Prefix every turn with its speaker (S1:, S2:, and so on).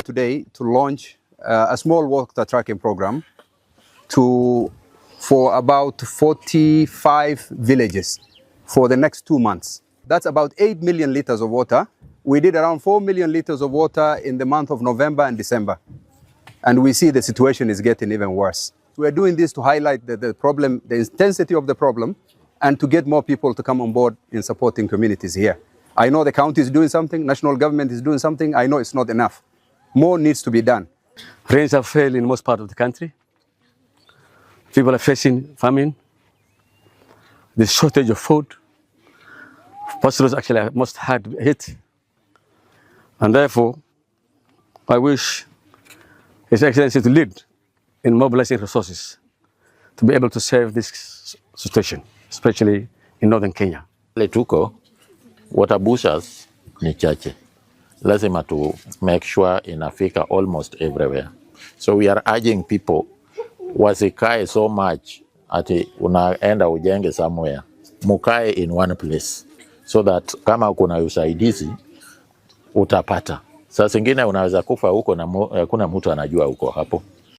S1: today to launch a small water tracking program for about 45 villages for the next 2 months. That's about 8 million liters of water. We did around 4 million liters of water in the month of November and December. And we see the situation is getting even worse. We're doing this to highlight the problem, the intensity of the problem, and to get more people to come on board in supporting communities here. I know the county is doing something, national government is doing something. I know it's not enough. More needs to be done.
S2: Rains have failed in most part of the country. People are facing famine. The shortage of food. Pastorals actually are most hard hit. And therefore, I wish His Excellency to lead in mobilizing resources to be able to save this situation, especially in northern Kenya.
S3: Tuko water bushers ni chache. Lazima to make sure inafika almost everywhere. So we are urging people wasikae so much ati unaenda ujenge somewhere. Mukae in one place so that kama kuna usaidizi utapata. Saa zingine unaweza kufa huko na kuna mtu anajua huko hapo.